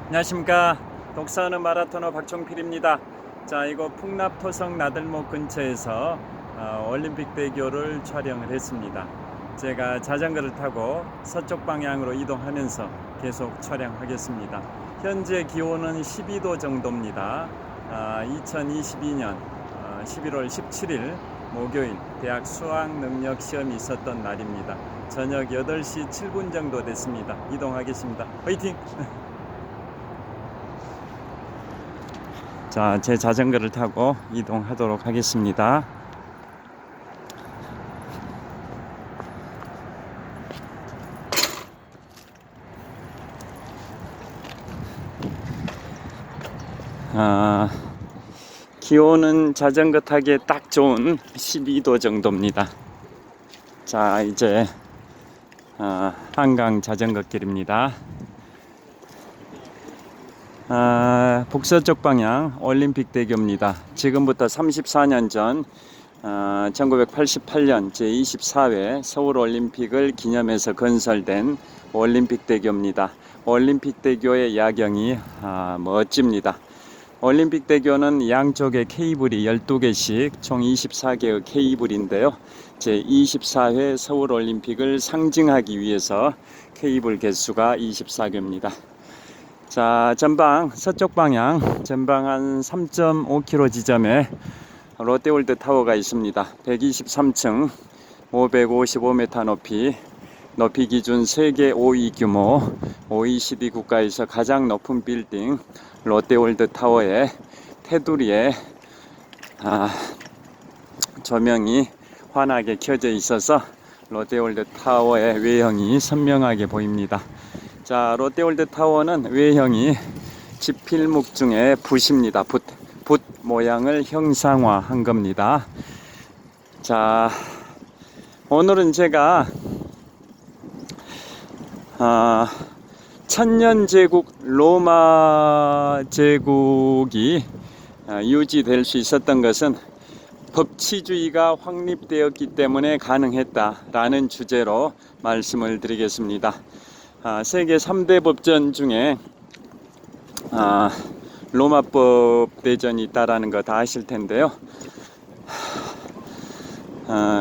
안녕하십니까. 독서하는 마라토너 박종필입니다. 자, 이거 풍납토성 나들목 근처에서 올림픽대교를 촬영을 했습니다. 제가 자전거를 타고 서쪽 방향으로 이동하면서 계속 촬영하겠습니다. 현재 기온은 12도 정도입니다. 2022년 11월 17일 목요일 대학 수학 능력 시험이 있었던 날입니다. 저녁 8시 7분 정도 됐습니다. 이동하겠습니다. 화이팅! 자, 제 자전거를 타고 이동하도록 하겠습니다. 기온은 자전거 타기에 딱 좋은 12도 정도입니다. 자, 이제 한강 자전거 길입니다. 북서쪽 방향 올림픽대교입니다. 지금부터 34년 전 1988년 제24회 서울올림픽을 기념해서 건설된 올림픽대교입니다. 올림픽대교의 야경이 멋집니다. 올림픽대교는 양쪽에 케이블이 12개씩 총 24개의 케이블인데요. 제24회 서울올림픽을 상징하기 위해서 케이블 개수가 24개입니다. 자, 전방 서쪽 방향 전방 한 3.5km 지점에 롯데월드 타워가 있습니다. 123층 555m 높이 기준 세계 5위 규모 OECD 국가에서 가장 높은 빌딩 롯데월드 타워의 테두리에 조명이 환하게 켜져 있어서 롯데월드 타워의 외형이 선명하게 보입니다. 자, 롯데월드 타워는 외형이 지필목 중에 붓입니다. 붓 모양을 형상화한 겁니다. 자, 오늘은 제가 천년제국 로마 제국이 유지될 수 있었던 것은 법치주의가 확립되었기 때문에 가능했다라는 주제로 말씀을 드리겠습니다. 세계 3대 법전 중에 로마법 대전이 있다라는 거 다 아실 텐데요.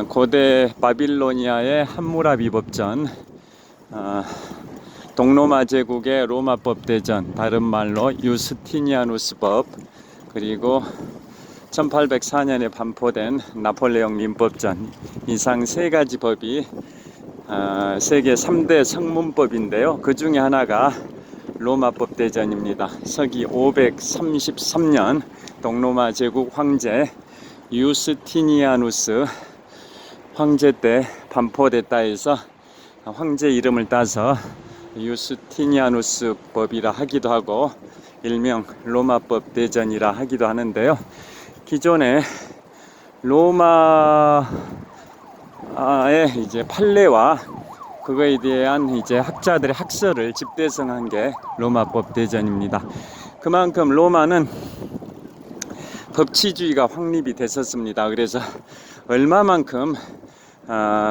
고대 바빌로니아의 함무라비 법전, 동로마 제국의 로마법 대전, 다른 말로 유스티니아누스법, 그리고 1804년에 반포된 나폴레옹 민법전, 이상 세 가지 법이 세계 3대 성문법인데요. 그 중에 하나가 로마법 대전입니다. 서기 533년 동로마 제국 황제 유스티니아누스 황제 때 반포됐다 해서 황제 이름을 따서 유스티니아누스 법이라 하기도 하고 일명 로마법 대전이라 하기도 하는데요. 기존에 로마의 이제 판례와 그거에 대한 이제 학자들의 학설을 집대성한 게 로마법 대전입니다. 그만큼 로마는 법치주의가 확립이 됐었습니다. 그래서 얼마만큼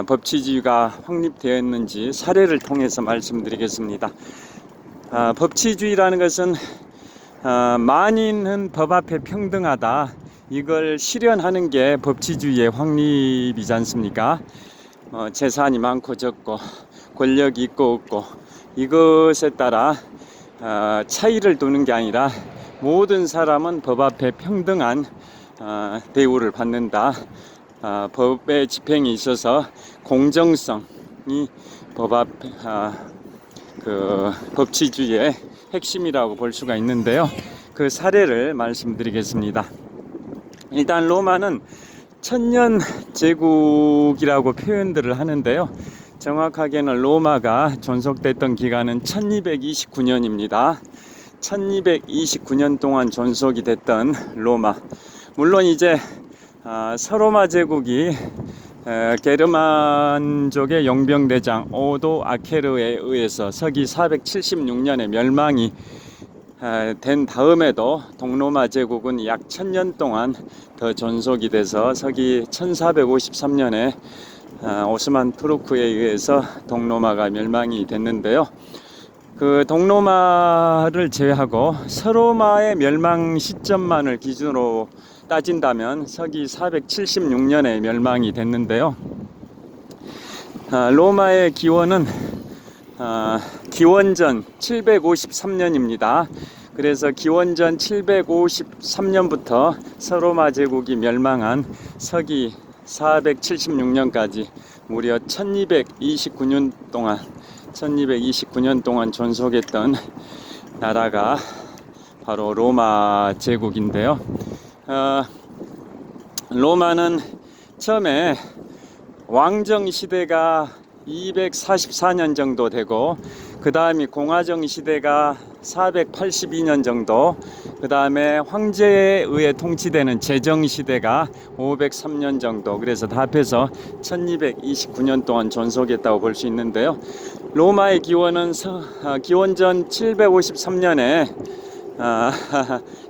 법치주의가 확립되었는지 사례를 통해서 말씀드리겠습니다. 법치주의라는 것은 만인은 법 앞에 평등하다, 이걸 실현하는 게 법치주의의 확립이지 않습니까? 재산이 많고 적고 권력이 있고 없고 이것에 따라 차이를 두는 게 아니라 모든 사람은 법 앞에 평등한 대우를 받는다. 법의 집행에 있어서 공정성이 법 앞 법치주의의 핵심이라고 볼 수가 있는데요. 그 사례를 말씀드리겠습니다. 일단 로마는 천년 제국이라고 표현들을 하는데요. 정확하게는 로마가 존속됐던 기간은 1229년입니다. 1229년 동안 존속이 됐던 로마. 물론 이제 서로마 제국이 게르만족의 용병대장 오도 아케르에 의해서 서기 476년에 멸망이 된 다음에도 동로마 제국은 약 1000년 동안 더 존속이 돼서 서기 1453년에 오스만 투르크에 의해서 동로마가 멸망이 됐는데요. 그 동로마를 제외하고 서로마의 멸망 시점만을 기준으로 따진다면 서기 476년에 멸망이 됐는데요. 로마의 기원은 기원전 753년입니다. 그래서 기원전 753년부터 서로마 제국이 멸망한 서기 476년까지 무려 1229년 동안 존속했던 나라가 바로 로마 제국인데요. 로마는 처음에 왕정 시대가 244년 정도 되고, 그 다음에 공화정 시대가 482년 정도, 그 다음에 황제에 의해 통치되는 제정 시대가 503년 정도, 그래서 다 합해서 1229년 동안 존속했다고 볼 수 있는데요. 로마의 기원은 기원전 753년에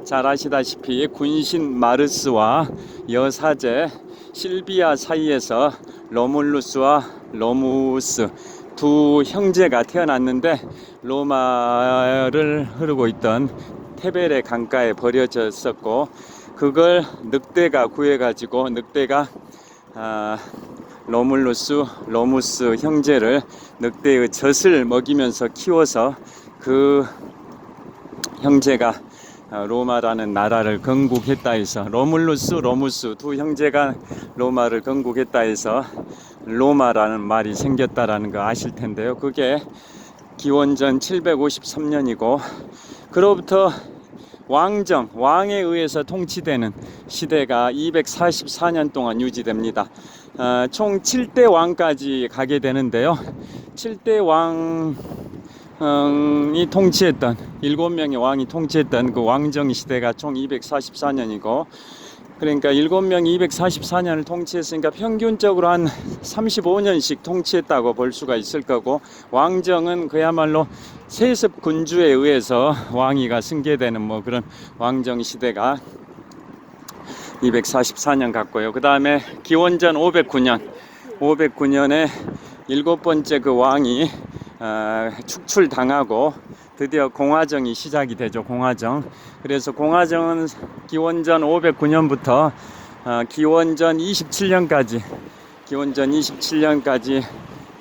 잘 아시다시피 군신 마르스와 여사제 실비아 사이에서 로물루스와 로무스 두 형제가 태어났는데, 로마를 흐르고 있던 테베레 강가에 버려졌었고, 그걸 늑대가 구해가지고 늑대가 로무스 형제를 늑대의 젖을 먹이면서 키워서 그 형제가 로마라는 나라를 건국했다 해서, 로무스 두 형제가 로마를 건국했다 해서 로마라는 말이 생겼다라는 거 아실 텐데요. 그게 기원전 753년이고, 그로부터 왕에 의해서 통치되는 시대가 244년 동안 유지됩니다. 총 7대 왕까지 가게 되는데요. 7대 왕이 통치했던 7명의 왕이 통치했던 그 왕정 시대가 총 244년이고, 그러니까 7명이 244년을 통치했으니까 평균적으로 한 35년씩 통치했다고 볼 수가 있을 거고, 왕정은 그야말로 세습 군주에 의해서 왕위가 승계되는 뭐 그런 왕정 시대가 244년 같고요. 그 다음에 기원전 509년에 일곱 번째 그 왕이 축출당하고 드디어 공화정이 시작이 되죠. 공화정. 그래서 공화정은 기원전 509년부터 기원전 27년까지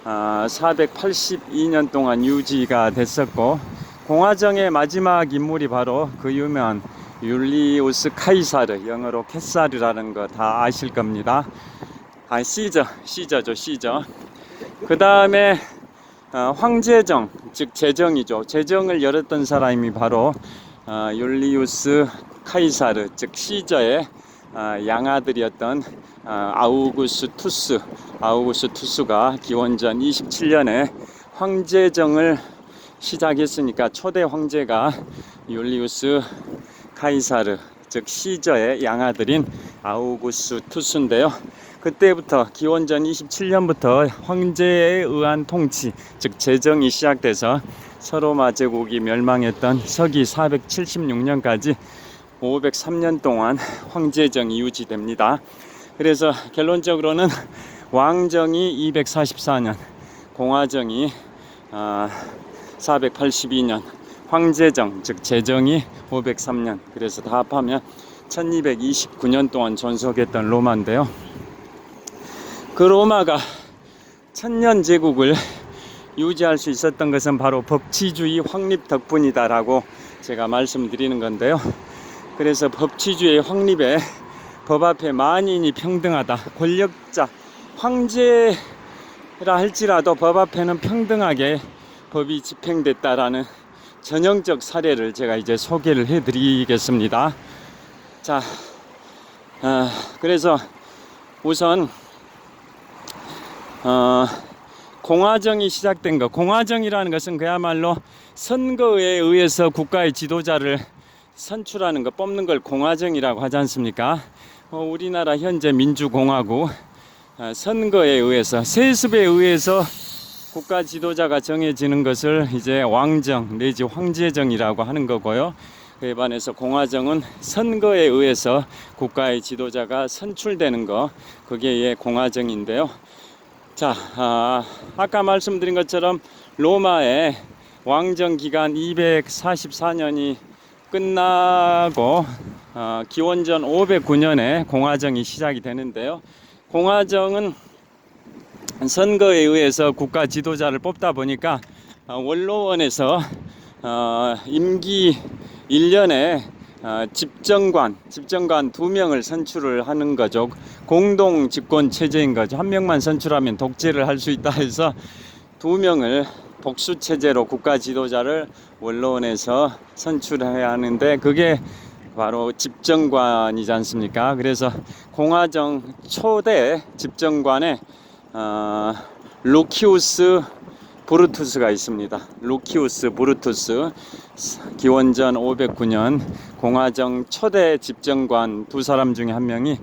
482년 동안 유지가 됐었고, 공화정의 마지막 인물이 바로 그 유명한 율리우스 카이사르, 영어로 캐사르라는 거 다 아실 겁니다. 시저죠. 그 다음에 황제정, 즉 제정이죠. 제정을 열었던 사람이 바로 율리우스 카이사르, 즉 시저의 양아들이었던 아우구스투스가 기원전 27년에 황제정을 시작했으니까 초대 황제가 율리우스 카이사르, 즉 시저의 양아들인 아우구스투스인데요. 그때부터 기원전 27년부터 황제에 의한 통치, 즉 제정이 시작돼서 서로마 제국이 멸망했던 서기 476년까지 503년 동안 황제정이 유지됩니다. 그래서 결론적으로는 왕정이 244년, 공화정이 482년, 황제정, 즉 제정이 503년, 그래서 다 합하면 1229년 동안 존속했던 로마인데요. 그 로마가 천년 제국을 유지할 수 있었던 것은 바로 법치주의 확립 덕분이다라고 제가 말씀드리는 건데요. 그래서 법치주의 확립에 법 앞에 만인이 평등하다, 권력자, 황제라 할지라도 법 앞에는 평등하게 법이 집행됐다라는 전형적 사례를 제가 이제 소개를 해드리겠습니다. 자, 그래서 우선 공화정이 시작된 것, 공화정이라는 것은 그야말로 선거에 의해서 국가의 지도자를 선출하는 것, 뽑는 걸 공화정이라고 하지 않습니까? 우리나라 현재 민주공화국 선거에 의해서, 세습에 의해서 국가 지도자가 정해지는 것을 이제 왕정 내지 황제정이라고 하는 거고요. 그에 반해서 공화정은 선거에 의해서 국가의 지도자가 선출되는 거, 그게 공화정인데요. 자, 아까 말씀드린 것처럼 로마의 왕정 기간 244년이 끝나고 기원전 509년에 공화정이 시작이 되는데요. 공화정은 선거에 의해서 국가 지도자를 뽑다 보니까 원로원에서 임기 1년에 집정관 2명을 선출을 하는 거죠. 공동 집권 체제인 거죠. 한 명만 선출하면 독재를 할 수 있다 해서 2명을 복수 체제로 국가 지도자를 원로원에서 선출해야 하는데, 그게 바로 집정관이지 않습니까? 그래서 공화정 초대 집정관에 루키우스 브루투스가 있습니다. 루키우스 브루투스, 기원전 509년 공화정 초대 집정관 두 사람 중에 한 명이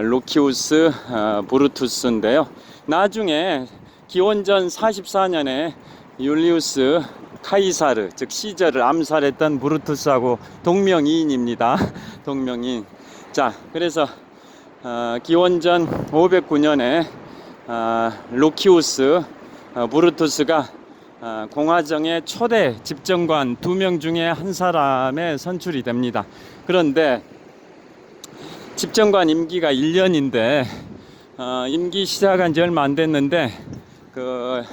루키우스 브루투스인데요. 나중에 기원전 44년에 율리우스 카이사르, 즉 시저를 암살했던 브루투스하고 동명이인입니다. 동명이인. 자, 그래서 기원전 509년에 루키우스 브루투스가 공화정의 초대 집정관 2명 중에 한 사람에 선출이 됩니다. 그런데 집정관 임기가 1년인데 임기 시작한 지 얼마 안 됐는데 그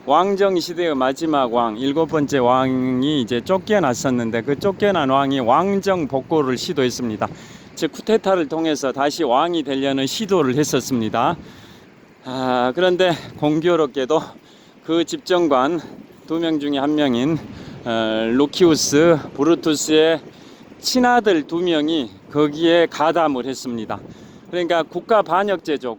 왕정 시대의 마지막 왕, 7번째 왕이 이제 쫓겨났었는데, 그 쫓겨난 왕이 왕정 복고를 시도했습니다. 즉 쿠데타를 통해서 다시 왕이 되려는 시도를 했었습니다. 그런데 공교롭게도 그 집정관 2명 중에 한 명인 루키우스 브루투스의 친아들 2명이 거기에 가담을 했습니다. 그러니까 국가 반역죄죠.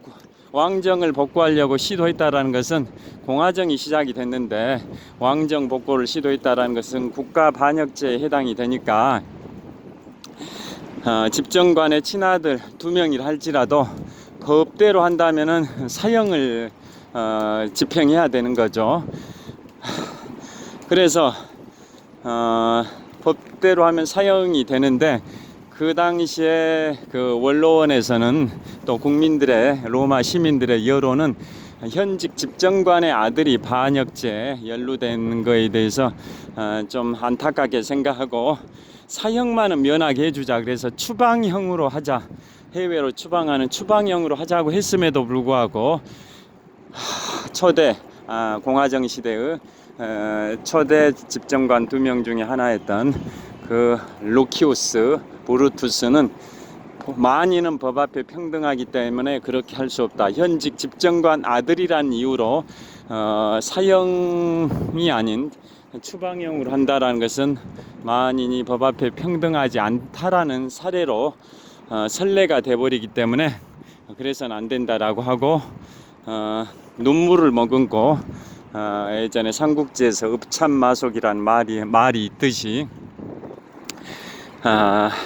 왕정을 복구하려고 시도했다라는 것은, 공화정이 시작이 됐는데 왕정 복구를 시도했다라는 것은 국가 반역죄에 해당이 되니까 집정관의 친아들 2명이라 할지라도 법대로 한다면은 사형을 집행해야 되는 거죠. 그래서 법대로 하면 사형이 되는데, 그 당시에 그 원로원에서는 또 국민들의, 로마 시민들의 여론은 현직 집정관의 아들이 반역죄에 연루된 거에 대해서 좀 안타깝게 생각하고 사형만은 면하게 해주자, 그래서 추방형으로 하자, 해외로 추방하는 추방형으로 하자고 했음에도 불구하고 초대 공화정 시대의 초대 집정관 2명 중에 하나였던 그 루키우스 브루투스는 만인은 법 앞에 평등하기 때문에 그렇게 할 수 없다, 현직 집정관 아들이란 이유로 사형이 아닌 추방형으로 한다라는 것은 만인이 법 앞에 평등하지 않다라는 사례로 선례가 돼버리기 때문에 그래서는 안 된다라고 하고 눈물을 머금고 예전에 삼국지에서 읍참마속이란 말이 있듯이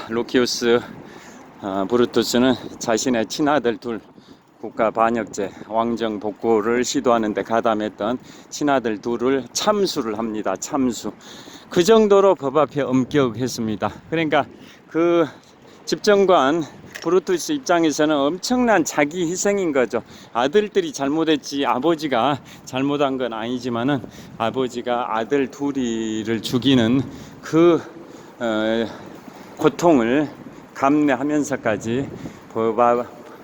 루키우스 브루투스는 자신의 친아들 둘, 국가 반역죄, 왕정 복구를 시도하는데 가담했던 친아들 둘을 참수를 합니다. 참수. 그 정도로 법 앞에 엄격했습니다. 그러니까 그 집정관 브루투스 입장에서는 엄청난 자기 희생인 거죠. 아들들이 잘못했지 아버지가 잘못한 건 아니지만은 아버지가 아들 둘이를 죽이는 그 고통을 감내하면서까지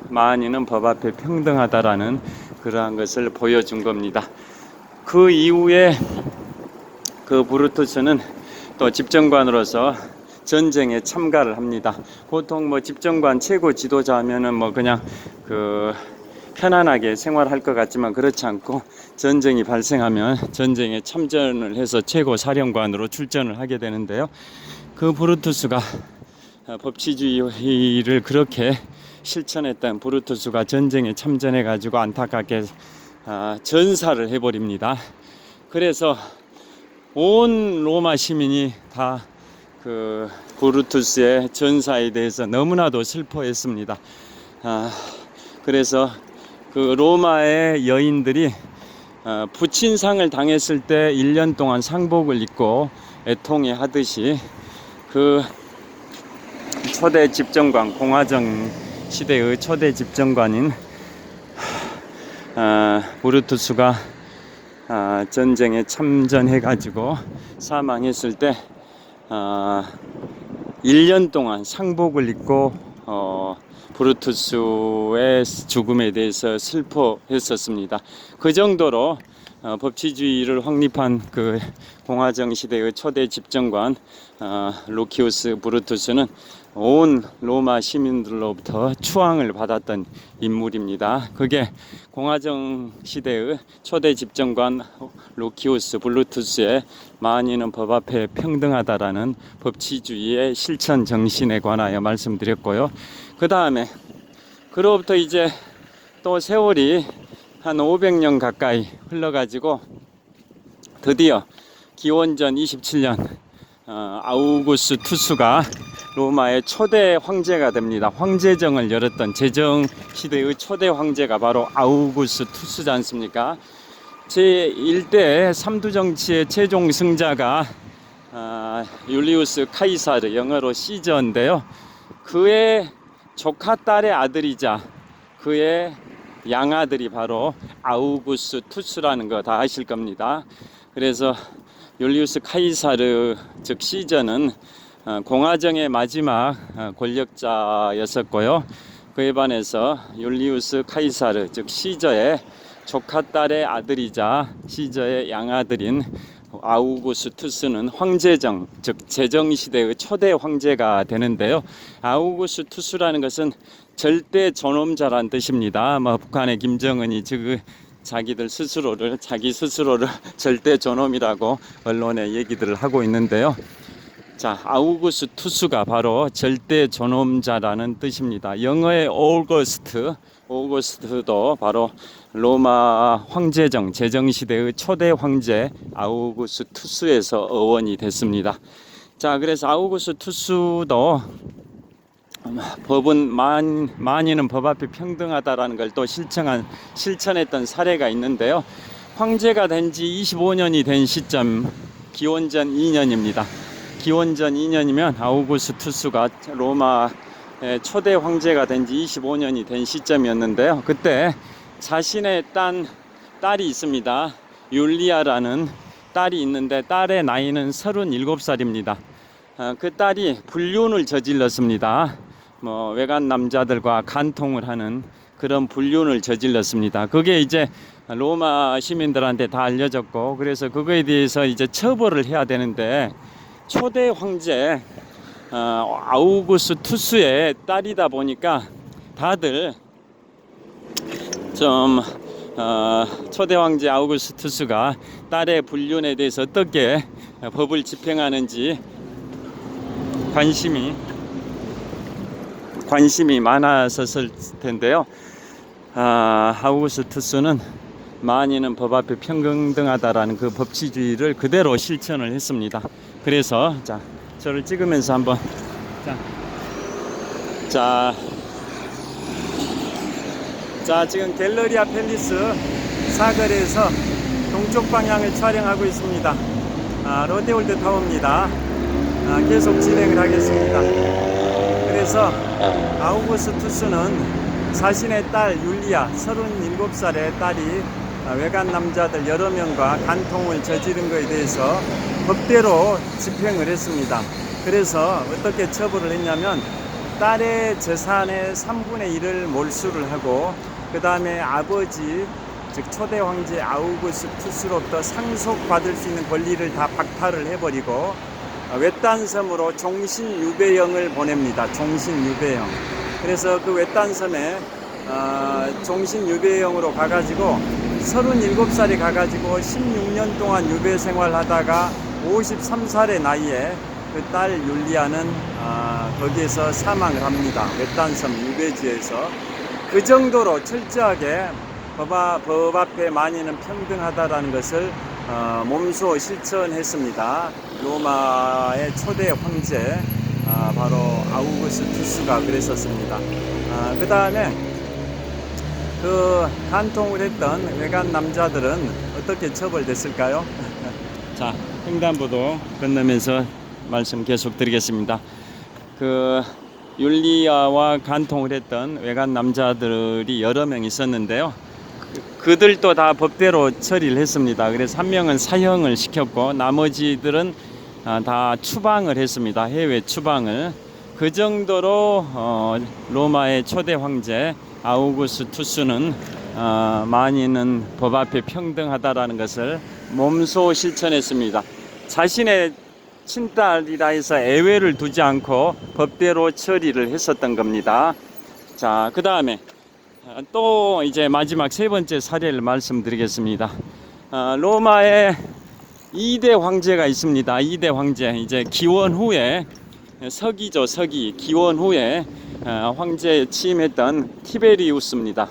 만인은 법 앞에 평등하다라는 그러한 것을 보여준 겁니다. 그 이후에 그 브루투스는 또 집정관으로서 전쟁에 참가를 합니다. 보통 뭐 집정관 최고 지도자 하면은 뭐 그냥 그 편안하게 생활할 것 같지만 그렇지 않고, 전쟁이 발생하면 전쟁에 참전을 해서 최고 사령관으로 출전을 하게 되는데요. 그 브루투스가 법치주의를 그렇게 실천했던 브루투스가 전쟁에 참전해 가지고 안타깝게 전사를 해버립니다. 그래서 온 로마 시민이 다 그 브루투스의 전사에 대해서 너무나도 슬퍼했습니다. 그래서 그 로마의 여인들이 부친상을 당했을 때 1년 동안 상복을 입고 애통해 하듯이 그 초대 집정관, 공화정 시대의 초대 집정관인 브루투스가 전쟁에 참전해가지고 사망했을 때 1년 동안 상복을 입고 브루투스의 죽음에 대해서 슬퍼했었습니다. 그 정도로 법치주의를 확립한 그 공화정 시대의 초대 집정관 루키우스 브루투스는 온 로마 시민들로부터 추앙을 받았던 인물입니다. 그게 공화정 시대의 초대 집정관 루키우스 브루투스의 만인은 법 앞에 평등하다라는 법치주의의 실천 정신에 관하여 말씀드렸고요. 그 다음에 그로부터 이제 또 세월이 한 500년 가까이 흘러가지고 드디어 기원전 27년 아우구스투스가 로마의 초대 황제가 됩니다. 황제정을 열었던 제정 시대의 초대 황제가 바로 아우구스투스지 않습니까? 제1대 삼두정치의 최종 승자가 율리우스 카이사르, 영어로 시저인데요. 그의 조카 딸의 아들이자 그의 양아들이 바로 아우구스투스라는 거 다 아실 겁니다. 그래서 율리우스 카이사르 즉 시저는 공화정의 마지막 권력자였었고요. 그에 반해서 율리우스 카이사르 즉 시저의 조카 딸의 아들이자 시저의 양아들인 아우구스투스는 황제정 즉 제정시대의 초대 황제가 되는데요. 아우구스투스라는 것은 절대 존엄자란 뜻입니다. 북한의 김정은이 자기 스스로를 절대 존엄이라고 언론에 얘기들을 하고 있는데요. 자, 아우구스투스가 바로 절대 존엄자라는 뜻입니다. 영어의 오거스트도 바로 로마 황제정 제정시대의 초대 황제 아우구스투스에서 어원이 됐습니다. 자, 그래서 아우구스투스도 법은 만인은 법 앞에 평등하다라는 걸 또 실천했던 사례가 있는데요. 황제가 된 지 25년이 된 시점 기원전 2년입니다. 기원전 2년이면 아우구스투스가 로마의 초대 황제가 된 지 25년이 된 시점이었는데요. 그때 자신의 딸이 있습니다. 율리아라는 딸이 있는데 딸의 나이는 37살입니다. 그 딸이 불륜을 저질렀습니다. 외간 남자들과 간통을 하는 그런 불륜을 저질렀습니다. 그게 이제 로마 시민들한테 다 알려졌고, 그래서 그거에 대해서 이제 처벌을 해야 되는데 초대 황제 아우구스투스의 딸이다 보니까 다들 좀 초대 황제 아우구스투스가 딸의 불륜에 대해서 어떻게 법을 집행하는지 관심이 많았었을 텐데요. 아우구스투스는 만인은 법 앞에 평등하다라는 그 법치주의를 그대로 실천을 했습니다. 그래서 저를 찍으면서 한번 지금 갤러리아 팰리스 사거리에서 동쪽 방향을 촬영하고 있습니다. 롯데월드 타워입니다. 계속 진행을 하겠습니다. 그래서 아우구스투스는 자신의 딸 율리아 37살의 딸이 외간 남자들 여러 명과 간통을 저지른 것에 대해서 법대로 집행을 했습니다. 그래서 어떻게 처벌을 했냐면 딸의 재산의 3분의 1을 몰수를 하고, 그 다음에 아버지 즉 초대 황제 아우구스투스로부터 상속받을 수 있는 권리를 다 박탈을 해버리고 외딴섬으로 종신유배형을 보냅니다. 종신유배형. 그래서 그 외딴섬에 종신유배형으로 가가지고 37살에 가가지고 16년 동안 유배 생활하다가 53살의 나이에 그 딸 율리아는 거기에서 사망을 합니다. 외딴섬 유배지에서. 그 정도로 철저하게 법 앞에 만인은 평등하다라는 것을 몸소 실천했습니다. 로마의 초대 황제 바로 아우구스투스가 그랬었습니다. 그 다음에 그 간통을 했던 외간 남자들은 어떻게 처벌됐을까요? 자, 횡단보도 건너면서 말씀 계속 드리겠습니다. 그 율리아와 간통을 했던 외간 남자들이 여러 명 있었는데요. 그들도 다 법대로 처리를 했습니다. 그래서 한 명은 사형을 시켰고 나머지들은 다 추방을 했습니다. 해외 추방을. 그 정도로 로마의 초대 황제 아우구스투스는 만인은 법 앞에 평등하다라는 것을 몸소 실천했습니다. 자신의 친딸이라 해서 애외를 두지 않고 법대로 처리를 했었던 겁니다. 자, 그 다음에 또 이제 마지막 세 번째 사례를 말씀드리겠습니다. 로마에 2대 황제가 있습니다. 2대 황제. 이제 기원 후에 서기죠. 서기. 기원 후에 황제에 취임했던 티베리우스입니다.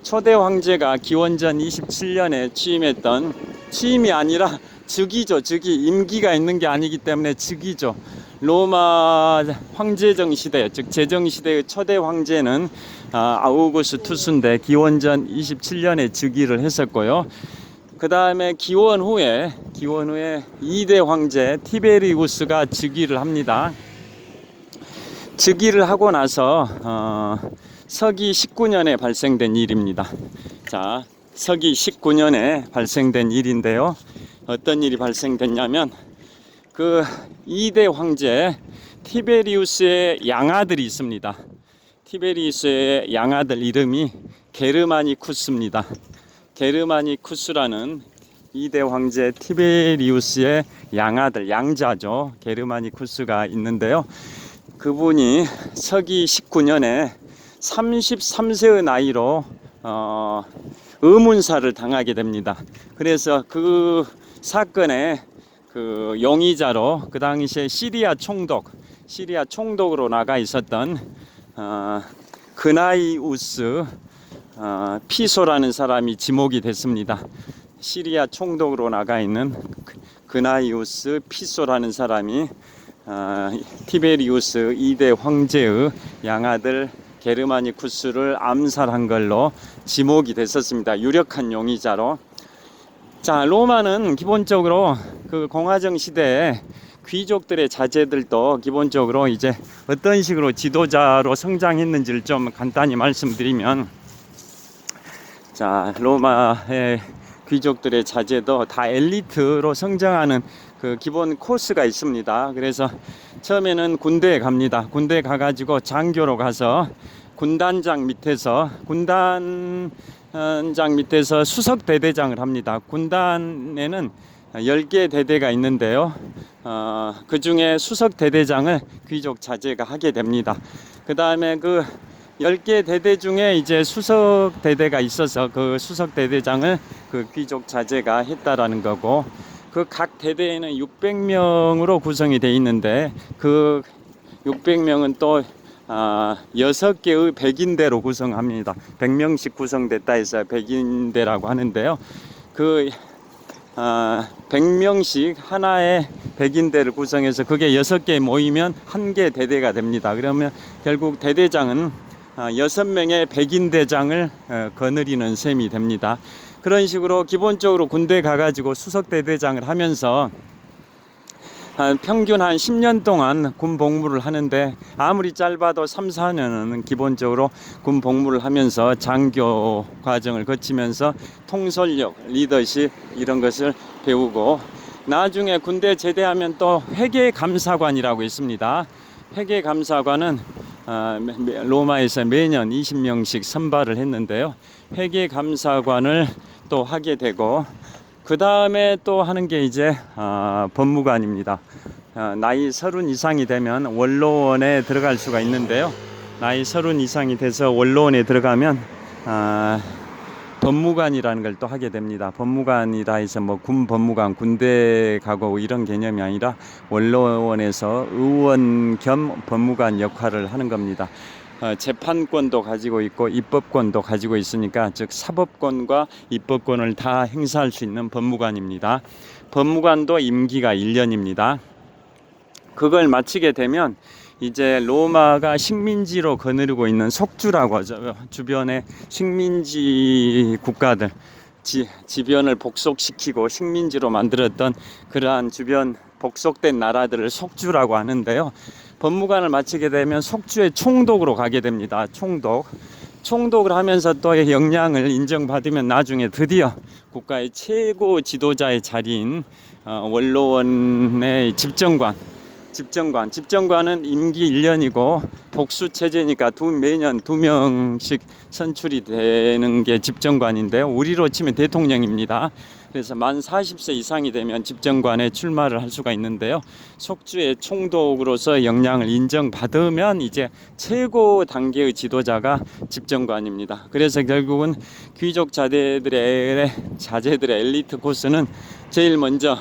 초대 황제가 기원전 27년에 취임했던, 취임이 아니라 즉위죠. 즉위. 임기가 있는 게 아니기 때문에 즉위죠. 로마 황제정 시대, 즉 제정 시대의 초대 황제는 아우구스투스인데 기원전 27년에 즉위를 했었고요. 그 다음에 기원 후에 2대 황제 티베리우스가 즉위를 합니다. 즉위를 하고 나서 서기 19년에 발생된 일입니다. 자, 서기 19년에 발생된 일인데요. 어떤 일이 발생됐냐면 그 2대 황제 티베리우스의 양아들이 있습니다. 티베리우스의 양아들 이름이 게르마니쿠스입니다. 게르마니쿠스라는 2대 황제 티베리우스의 양아들, 양자죠. 게르마니쿠스가 있는데요. 그분이 서기 19년에 33세의 나이로 의문사를 당하게 됩니다. 그래서 그 사건의 그 용의자로 그 당시에 시리아 총독으로 나가 있었던 그나이우스 피소라는 사람이 지목이 됐습니다. 시리아 총독으로 나가 있는 그나이우스 피소라는 사람이 티베리우스 2대 황제의 양아들 게르마니쿠스를 암살한 걸로 지목이 됐었습니다. 유력한 용의자로. 자, 로마는 기본적으로 그 공화정 시대에 귀족들의 자제들도 기본적으로 이제 어떤 식으로 지도자로 성장했는지를 좀 간단히 말씀드리면, 자, 로마의 귀족들의 자제도 다 엘리트로 성장하는 그 기본 코스가 있습니다. 그래서 처음에는 군대에 갑니다. 군대에 가가지고 장교로 가서 군단장 밑에서 수석 대대장을 합니다. 군단에는 10개 대대가 있는데요. 그 중에 수석 대대장을 귀족 자제가 하게 됩니다. 그 다음에 그 10개 대대 중에 이제 수석 대대가 있어서 그 수석 대대장을 그 귀족 자제가 했다라는 거고, 그 각 대대에는 600명으로 구성이 되어 있는데 그 600명은 또 6개의 백인대로 구성합니다. 100명씩 구성됐다 해서 백인대라고 하는데요. 그 100명씩 하나의 백인대를 구성해서 그게 6개 모이면 한 개 대대가 됩니다. 그러면 결국 대대장은 6명의 백인대장을 거느리는 셈이 됩니다. 그런 식으로 기본적으로 군대 가가지고 수석대대장을 하면서 평균 한 10년 동안 군 복무를 하는데, 아무리 짧아도 3, 4년은 기본적으로 군 복무를 하면서 장교 과정을 거치면서 통솔력, 리더십 이런 것을 배우고, 나중에 군대 제대하면 또 회계감사관이라고 있습니다. 회계감사관은 로마에서 매년 20명씩 선발을 했는데요. 회계감사관을 또 하게 되고, 그 다음에 또 하는 게 이제 법무관입니다. 나이 30 이상이 되면 원로원에 들어갈 수가 있는데요. 나이 30 이상이 돼서 원로원에 들어가면 법무관이라는 걸 또 하게 됩니다. 법무관이라 해서 뭐 군 법무관, 군대 가고 이런 개념이 아니라 원로원에서 의원 겸 법무관 역할을 하는 겁니다. 재판권도 가지고 있고 입법권도 가지고 있으니까, 즉 사법권과 입법권을 다 행사할 수 있는 법무관입니다. 법무관도 임기가 1년입니다. 그걸 마치게 되면 이제 로마가 식민지로 거느리고 있는 속주라고 하죠. 주변의 식민지 국가들, 지변을 복속시키고 식민지로 만들었던 그러한 주변 복속된 나라들을 속주라고 하는데요. 법무관을 마치게 되면 속주의 총독으로 가게 됩니다. 총독. 총독을 하면서 또 역량을 인정받으면 나중에 드디어 국가의 최고 지도자의 자리인 원로원의 집정관은 임기 1년이고 복수 체제니까 매년 2명씩 선출이 되는 게 집정관인데요. 우리로 치면 대통령입니다. 그래서 만 40세 이상이 되면 집정관에 출마를 할 수가 있는데요. 속주의 총독으로서 역량을 인정받으면 이제 최고 단계의 지도자가 집정관입니다. 그래서 결국은 귀족 자제들의 엘리트 코스는 제일 먼저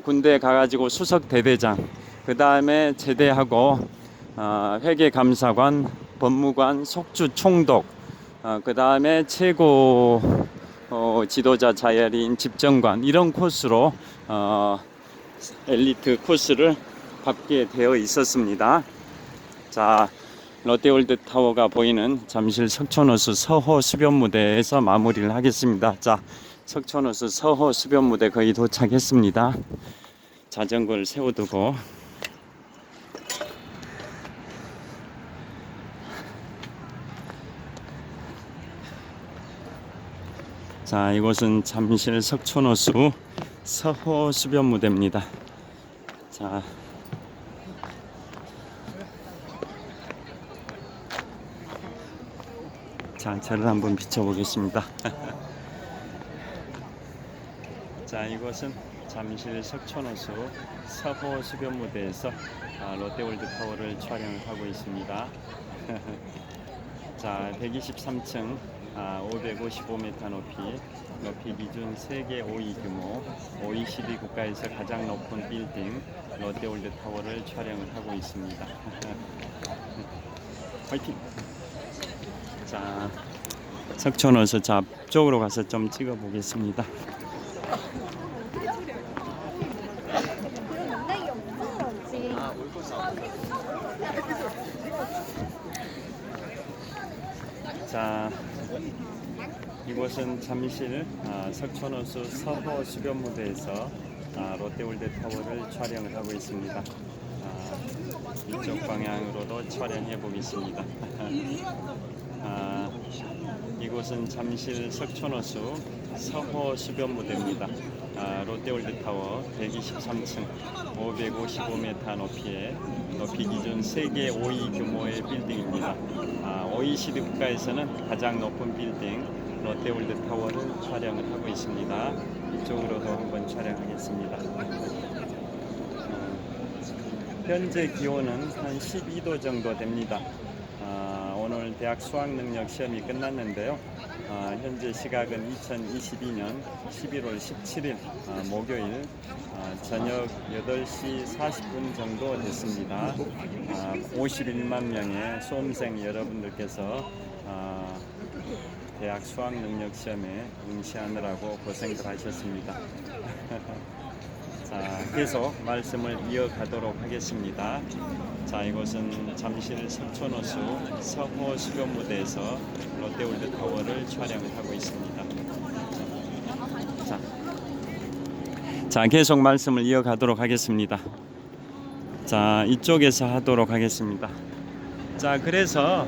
군대에 가가지고 수석 대대장, 그 다음에 제대하고 회계감사관, 법무관, 속주 총독, 그 다음에 최고 지도자 자리인 집정관, 이런 코스로 엘리트 코스를 밟게 되어 있었습니다. 자, 롯데월드타워가 보이는 잠실 석촌호수 서호 수변무대에서 마무리를 하겠습니다. 자, 석촌호수 서호 수변무대 거의 도착했습니다. 자전거를 세워두고 자, 이곳은 잠실 석촌호수 서호 수변무대입니다. 자, 저를 한번 비춰보겠습니다. 자, 이곳은 잠실 석촌호수 서호 수변무대에서 롯데월드타워를 촬영하고 있습니다. 자, 123층 555m 높이 기준 세계 5위 규모 OECD 국가에서 가장 높은 빌딩 롯데월드타워를 촬영을 하고 있습니다. 화이팅! 자, 석촌호수 앞쪽으로 가서 좀 찍어 보겠습니다. 자, 이곳은 잠실 석촌호수 서호 수변무대에서 롯데월드타워를 촬영을 하고 있습니다. 이쪽 방향으로도 촬영해 보겠습니다. 이곳은 잠실 석촌호수 서호 수변무대입니다. 롯데월드타워 123층 555m 높이 기준 세계 5위 규모의 빌딩입니다. OECD 국가에서는 가장 높은 빌딩 롯데월드타워를 촬영을 하고 있습니다. 이쪽으로도 한번 촬영하겠습니다. 현재 기온은 한 12도 정도 됩니다. 오늘 대학 수학능력 시험이 끝났는데요. 현재 시각은 2022년 11월 17일 목요일 저녁 8시 40분 정도 됐습니다. 51만 명의 수험생 여러분들께서 대학 수학능력 시험에 응시하느라고 고생들 하셨습니다. 자, 계속 말씀을 이어가도록 하겠습니다. 자, 이곳은 잠실 석촌호수 서호 수변무대에서 롯데월드타워를 촬영을 하고 있습니다. 자, 계속 말씀을 이어가도록 하겠습니다. 자, 이쪽에서 하도록 하겠습니다. 자, 그래서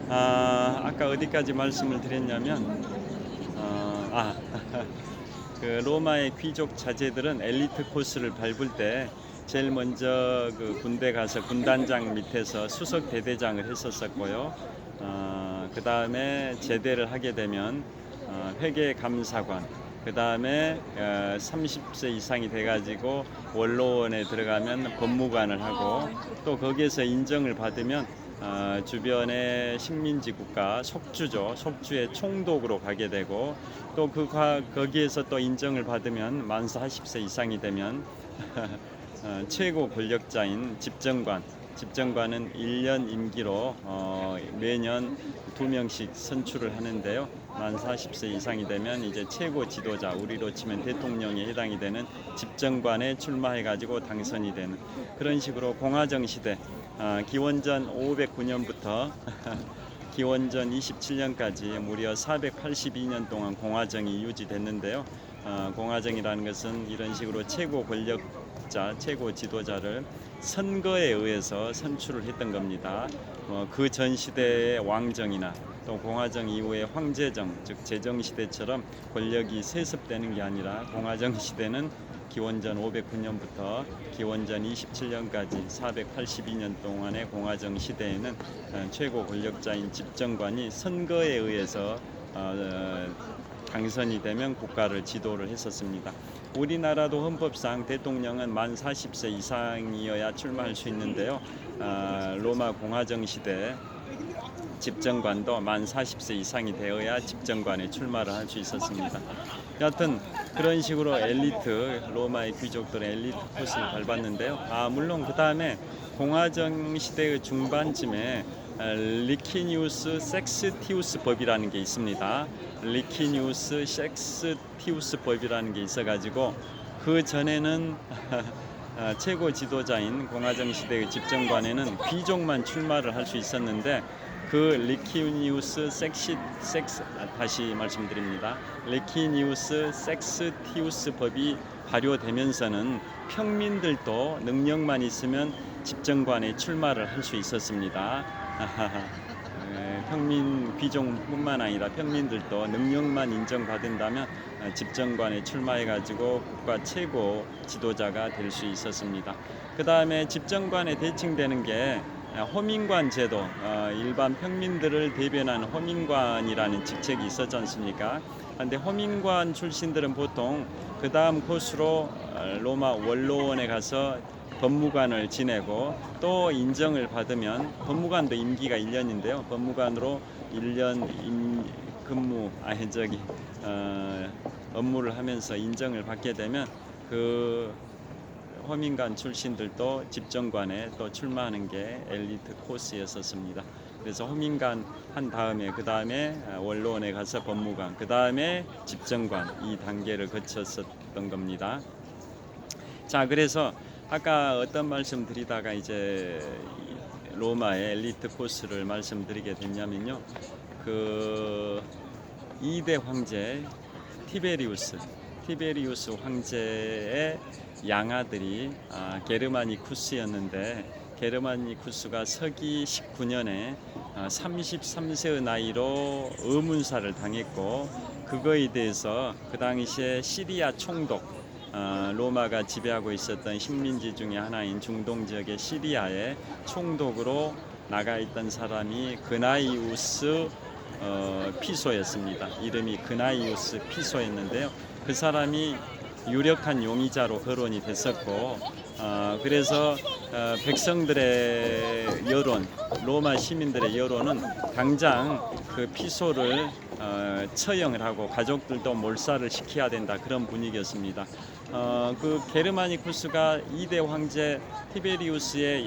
아까 어디까지 말씀을 드렸냐면 그 로마의 귀족 자제들은 엘리트 코스를 밟을 때 제일 먼저 그 군대 가서 군단장 밑에서 수석 대대장을 했었고요. 그 다음에 제대를 하게 되면 회계감사관, 그 다음에 30세 이상이 돼가지고 원로원에 들어가면 법무관을 하고, 또 거기에서 인정을 받으면 주변의 식민지 국가 속주의 총독으로 가게 되고, 또 거기에서 또 인정을 받으면 만 40세 이상이 되면 최고 권력자인 집정관은 1년 임기로 매년 2명씩 선출을 하는데요. 만 40세 이상이 되면 이제 최고 지도자, 우리로 치면 대통령에 해당이 되는 집정관에 출마해 가지고 당선이 되는 그런 식으로 공화정 시대 기원전 509년부터 기원전 27년까지 무려 482년 동안 공화정이 유지됐는데요. 공화정이라는 것은 이런 식으로 최고 권력자, 최고 지도자를 선거에 의해서 선출을 했던 겁니다. 그 전 시대의 왕정이나 또 공화정 이후에 황제정, 즉 제정시대처럼 권력이 세습되는 게 아니라 공화정 시대는 기원전 509년부터 기원전 27년까지 482년 동안의 공화정 시대에는 최고 권력자인 집정관이 선거에 의해서 당선이 되면 국가를 지도를 했었습니다. 우리나라도 헌법상 대통령은 만 40세 이상이어야 출마할 수 있는데요. 로마 공화정 시대 집정관도 만 40세 이상이 되어야 집정관에 출마를 할 수 있었습니다. 여하튼 그런 식으로 엘리트, 로마의 귀족들의 엘리트 코스를 밟았는데요. 물론 그 다음에 공화정 시대의 중반쯤에 리키니우스 섹스티우스 법이라는 게 있습니다. 리키니우스 섹스티우스 법이라는 게 있어가지고 그 전에는 최고 지도자인 공화정 시대의 집정관에는 귀족만 출마를 할 수 있었는데 그 리키니우스 다시 말씀드립니다. 리키니우스 섹스티우스 법이 발효되면서는 평민들도 능력만 있으면 집정관에 출마를 할 수 있었습니다. 평민 귀족뿐만 아니라 평민들도 능력만 인정받는다면 집정관에 출마해가지고 국가 최고 지도자가 될 수 있었습니다. 그 다음에 집정관에 대칭되는 게 호민관 제도, 일반 평민들을 대변하는 호민관이라는 직책이 있었지 않습니까? 그런데 호민관 출신들은 보통 그 다음 코스로 로마 원로원에 가서 법무관을 지내고 또 인정을 받으면 법무관도 임기가 1년인데요. 법무관으로 1년 업무를 하면서 인정을 받게 되면 그 호민관 출신들도 집정관에 또 출마하는 게 엘리트 코스였었습니다. 그래서 호민관 한 다음에 그 다음에 원로원에 가서 법무관, 그 다음에 집정관 이 단계를 거쳤었던 겁니다. 자, 그래서 아까 어떤 말씀 드리다가 이제 로마의 엘리트 코스를 말씀드리게 됐냐면요. 그 2대 황제 티베리우스 황제의 양아들이 게르마니쿠스였는데 게르마니쿠스가 서기 19년에 33세의 나이로 의문사를 당했고 그거에 대해서 그 당시에 시리아 총독 로마가 지배하고 있었던 식민지 중에 하나인 중동 지역의 시리아의 총독으로 나가 있던 사람이 그나이우스 피소였습니다. 이름이 그나이우스 피소였는데요. 그 사람이 유력한 용의자로 거론이 됐었고 그래서 백성들의 여론, 로마 시민들의 여론은 당장 그 피소를 처형을 하고 가족들도 몰살을 시켜야 된다 그런 분위기였습니다. 그 게르마니쿠스가 2대 황제 티베리우스의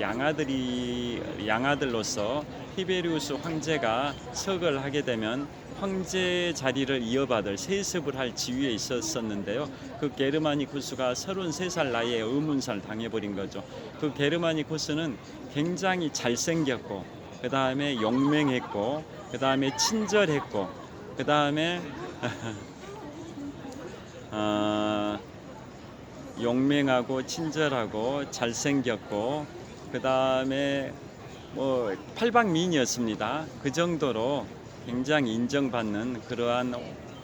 양아들로서 티베리우스 황제가 석을 하게 되면 황제 자리를 이어받을 세습을 할 지위에 있었는데요. 그 게르마니쿠스가 33살 나이에 의문사를 당해버린 거죠. 그 게르마니쿠스는 굉장히 잘생겼고 그 다음에 용맹했고 그 다음에 친절했고 그 다음에 용맹하고 친절하고 잘생겼고 그 다음에 뭐 팔방미인이었습니다. 그 정도로 굉장히 인정받는 그러한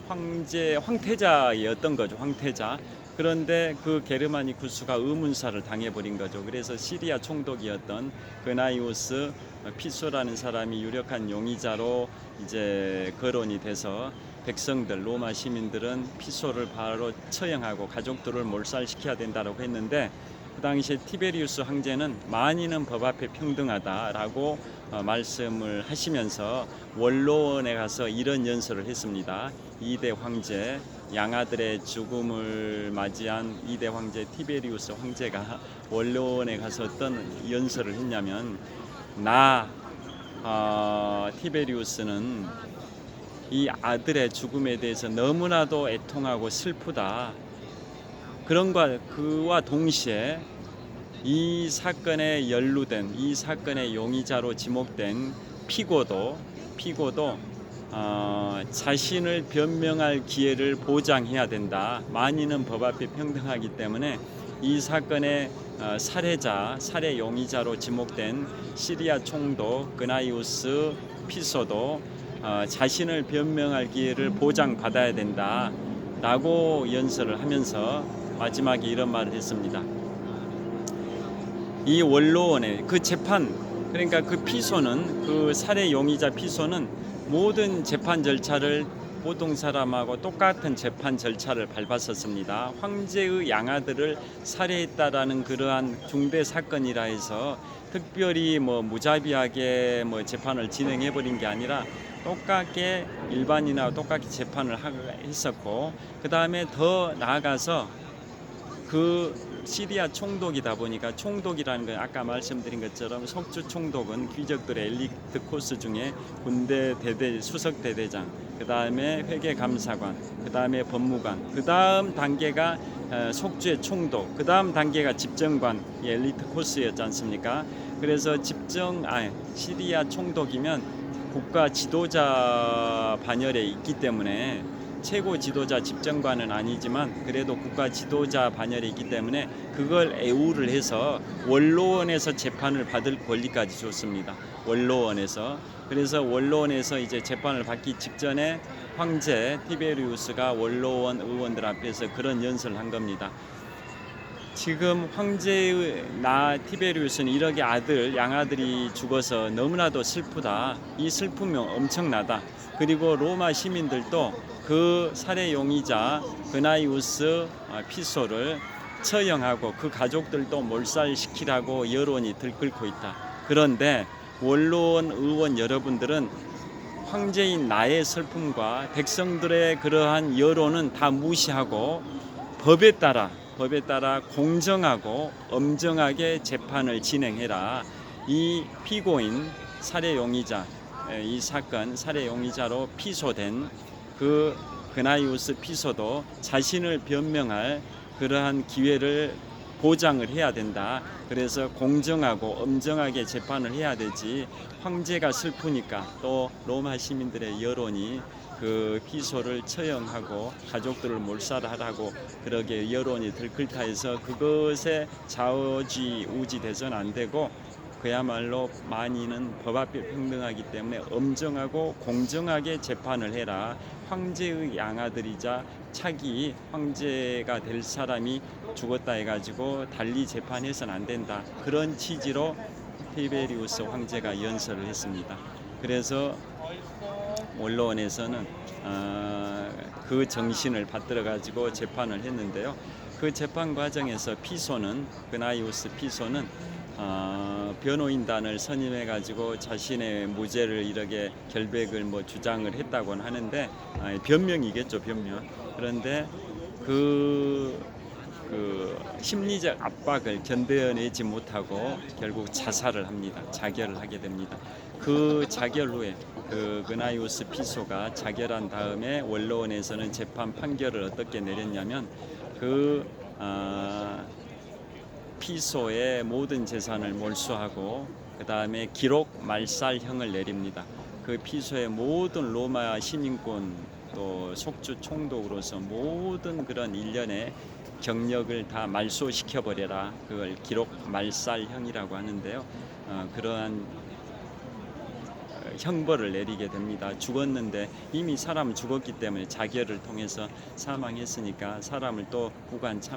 황태자였던 거죠. 황태자. 그런데 그 게르마니쿠스가 의문사를 당해버린 거죠. 그래서 시리아 총독이었던 그나이우스 피소라는 사람이 유력한 용의자로 이제 거론이 돼서 백성들, 로마 시민들은 피소를 바로 처형하고 가족들을 몰살시켜야 된다고 했는데 그 당시에 티베리우스 황제는 만인은 법 앞에 평등하다라고 말씀을 하시면서 원로원에 가서 이런 연설을 했습니다. 2대 황제, 양아들의 죽음을 맞이한 2대 황제 티베리우스 황제가 원로원에 가서 어떤 연설을 했냐면 티베리우스는 이 아들의 죽음에 대해서 너무나도 애통하고 슬프다. 그와 동시에 이 사건에 연루된 이 사건의 용의자로 지목된 피고도 자신을 변명할 기회를 보장해야 된다. 만인은 법 앞에 평등하기 때문에 이 사건의 살해 용의자로 지목된 시리아 총독 그나이우스 피소도 자신을 변명할 기회를 보장받아야 된다라고 연설을 하면서 마지막에 이런 말을 했습니다. 이 원로원의 그 재판, 그러니까 그 피소는, 그 살해 용의자 피소는 모든 재판 절차를 보통 사람하고 똑같은 재판 절차를 밟았었습니다. 황제의 양아들을 살해했다라는 그러한 중대 사건이라 해서 특별히 무자비하게 재판을 진행해 버린 게 아니라 똑같게 일반인하고 똑같이 재판을 했었고, 그 다음에 더 나아가서 그 시리아 총독이다 보니까, 총독이라는 건 아까 말씀드린 것처럼 속주 총독은 귀족들의 엘리트 코스 중에 군대 수석 대대장, 그 다음에 회계감사관, 그 다음에 법무관, 그 다음 단계가 속주의 총독, 그 다음 단계가 집정관, 이 엘리트 코스였지 않습니까? 그래서 시리아 총독이면 국가 지도자 반열에 있기 때문에, 최고 지도자 집정관은 아니지만 그래도 국가 지도자 반열에 있기 때문에 그걸 애우를 해서 원로원에서 재판을 받을 권리까지 줬습니다. 원로원에서. 그래서 원로원에서 이제 재판을 받기 직전에 황제 티베리우스가 원로원 의원들 앞에서 그런 연설을 한 겁니다. 지금 황제의 티베리우스는 이렇게 양아들이 죽어서 너무나도 슬프다. 이 슬픔이 엄청나다. 그리고 로마 시민들도 그 살해 용의자 그나이우스 피소를 처형하고 그 가족들도 몰살시키라고 여론이 들끓고 있다. 그런데 원로원 의원 여러분들은 황제인 나의 슬픔과 백성들의 그러한 여론은 다 무시하고 법에 따라 공정하고 엄정하게 재판을 진행해라. 이 피고인 살해 용의자, 이 사건 살해 용의자로 피소된 그 그나이우스 피소도 자신을 변명할 그러한 기회를 보장을 해야 된다. 그래서 공정하고 엄정하게 재판을 해야 되지, 황제가 슬프니까 또 로마 시민들의 여론이 그 피소를 처형하고 가족들을 몰살하라고 그렇게 여론이 들끓다 해서 그것에 좌우지 돼서는 안 되고, 그야말로 만인은 법 앞에 평등하기 때문에 엄정하고 공정하게 재판을 해라. 황제의 양아들이자 차기 황제가 될 사람이 죽었다 해가지고 달리 재판해서는 안 된다. 그런 취지로 티베리우스 황제가 연설을 했습니다. 그래서 원로원에서는 그 정신을 받들어 가지고 재판을 했는데요. 그 재판 과정에서 그나이우스 피소는 변호인단을 선임해 가지고 자신의 무죄를 이렇게 결백을 주장을 했다고는 하는데, 변명이겠죠, 변명. 그런데 그 심리적 압박을 견뎌내지 못하고 결국 자살을 합니다. 자결을 하게 됩니다. 그 자결 후에 그 그나이우스 피소가 자결한 다음에 원로원에서는 재판 판결을 어떻게 내렸냐면, 피소의 모든 재산을 몰수하고 그 다음에 기록 말살형을 내립니다. 그 피소의 모든 로마 시민권, 또 속주 총독으로서 모든 그런 일련의 경력을 다 말소시켜 버려라. 그걸 기록 말살형이라고 하는데요. 그러한 형벌을 내리게 됩니다. 죽었는데 이미 사람 죽었기 때문에 자결을 통해서 사망했으니까 사람을 또 구관 참